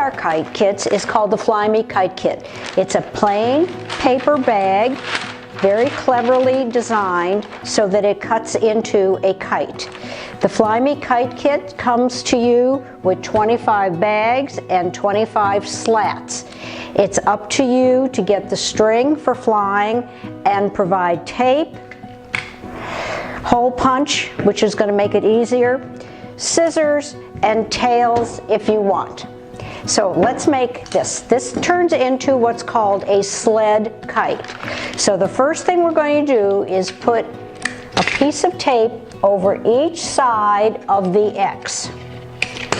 our kite kits is called the Fly Me Kite kit. It's a plain paper bag, very cleverly designed so that it cuts into a kite. The Fly Me Kite kit comes to you with 25 bags and 25 slats. It's up to you to get the string for flying and provide tape, hole punch, which is going to make it easier, scissors, and tails if you want. So let's make this. This turns into what's called a sled kite. So the first thing we're going to do is put a piece of tape over each side of the X,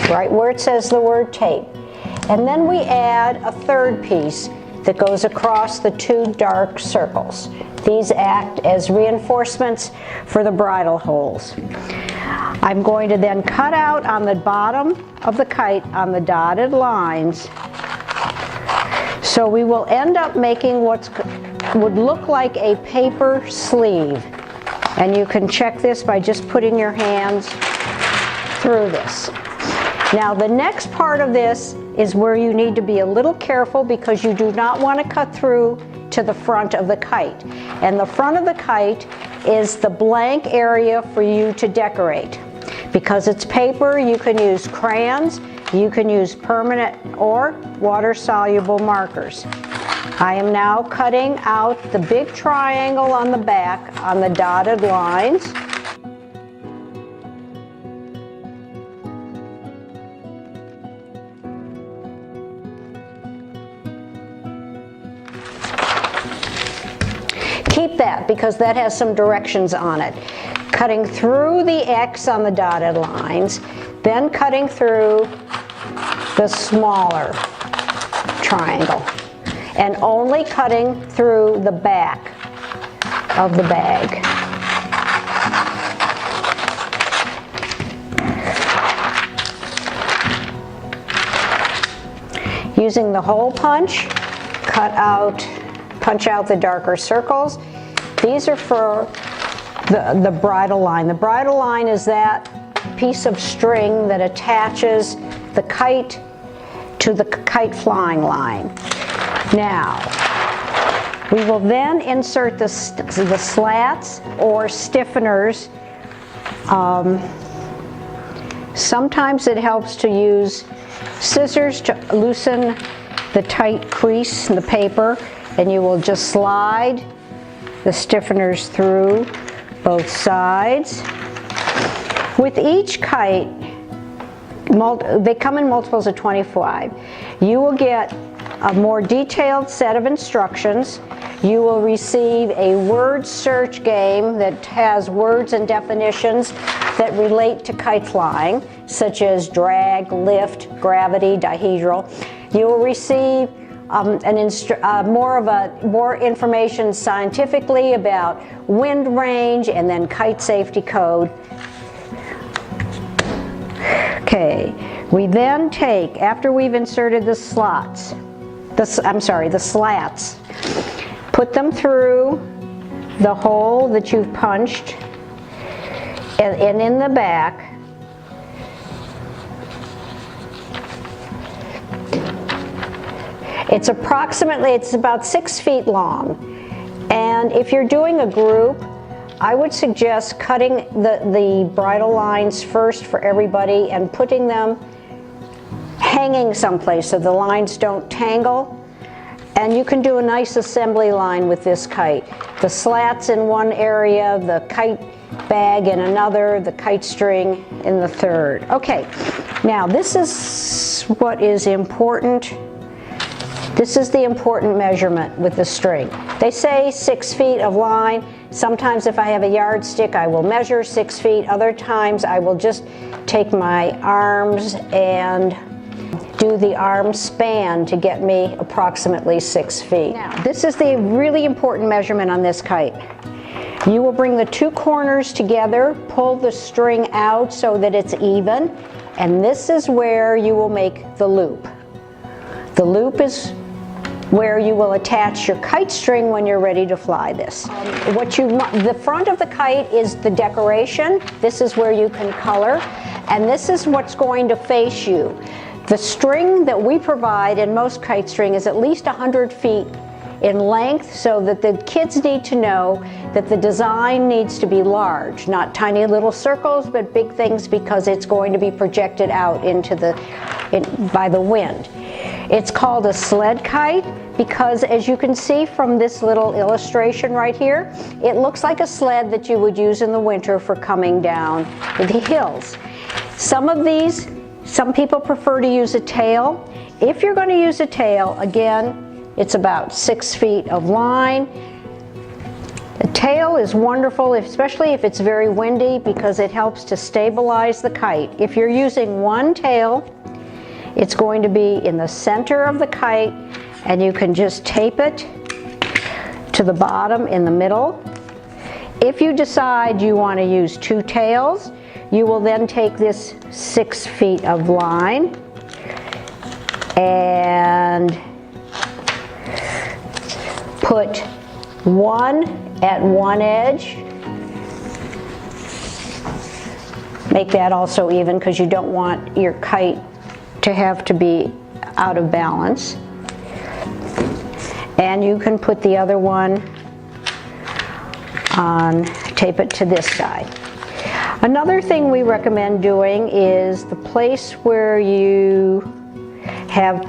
right where it says the word tape. And then we add a third piece that goes across the two dark circles. These act as reinforcements for the bridle holes. I'm going to then cut out on the bottom of the kite on the dotted lines. So we will end up making what would look like a paper sleeve. And you can check this by just putting your hands through this. Now the next part of this is where you need to be a little careful because you do not want to cut through to the front of the kite. And the front of the kite is the blank area for you to decorate. Because it's paper, you can use crayons, you can use permanent or water-soluble markers. I am now cutting out the big triangle on the back on the dotted lines. Keep that because that has some directions on it. Cutting through the X on the dotted lines, then cutting through the smaller triangle, and only cutting through the back of the bag. Using the hole punch, punch out the darker circles. These are for the bridle line. The bridle line is that piece of string that attaches the kite to the kite flying line. Now, we will then insert the slats or stiffeners. Sometimes it helps to use scissors to loosen the tight crease in the paper, and you will just slide the stiffeners through both sides. With each kite, they come in multiples of 25. You will get a more detailed set of instructions. You will receive a word search game that has words and definitions that relate to kite flying, such as drag, lift, gravity, dihedral. You will receive more information scientifically about wind range and then kite safety code. Okay, we then take, after we've inserted the slats, put them through the hole that you've punched and in the back. It's about 6 feet long. And if you're doing a group, I would suggest cutting the bridle lines first for everybody and putting them hanging someplace so the lines don't tangle. And you can do a nice assembly line with this kite. The slats in one area, the kite bag in another, the kite string in the third. Okay, now this is what is important. This is the important measurement with the string. They say 6 feet of line. Sometimes if I have a yardstick, I will measure 6 feet. Other times I will just take my arms and do the arm span to get me approximately 6 feet. Now, this is the really important measurement on this kite. You will bring the two corners together, pull the string out so that it's even, and this is where you will make the loop. The loop is where you will attach your kite string when you're ready to fly this. The front of the kite is the decoration. This is where you can color, and this is what's going to face you. The string that we provide in most kite string is at least 100 feet in length, so that the kids need to know that the design needs to be large, not tiny little circles, but big things, because it's going to be projected out into by the wind. It's called a sled kite because, as you can see from this little illustration right here, it looks like a sled that you would use in the winter for coming down the hills. Some people prefer to use a tail. If you're going to use a tail, again, it's about 6 feet of line. The tail is wonderful, especially if it's very windy, because it helps to stabilize the kite. If you're using one tail, it's going to be in the center of the kite, and you can just tape it to the bottom in the middle. If you decide you want to use two tails, you will then take this 6 feet of line and put one at one edge. Make that also even, because you don't want your kite to have to be out of balance. And you can put the other one on, tape it to this side. Another thing we recommend doing is the place where you have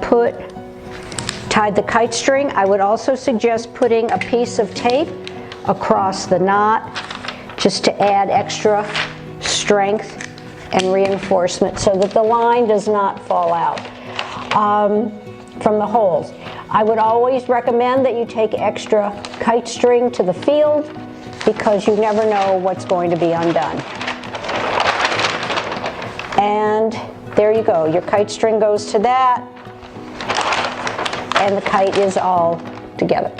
tied the kite string, I would also suggest putting a piece of tape across the knot, just to add extra strength and reinforcement so that the line does not fall out from the holes. I would always recommend that you take extra kite string to the field, because you never know what's going to be undone. And there you go, your kite string goes to that, and the kite is all together.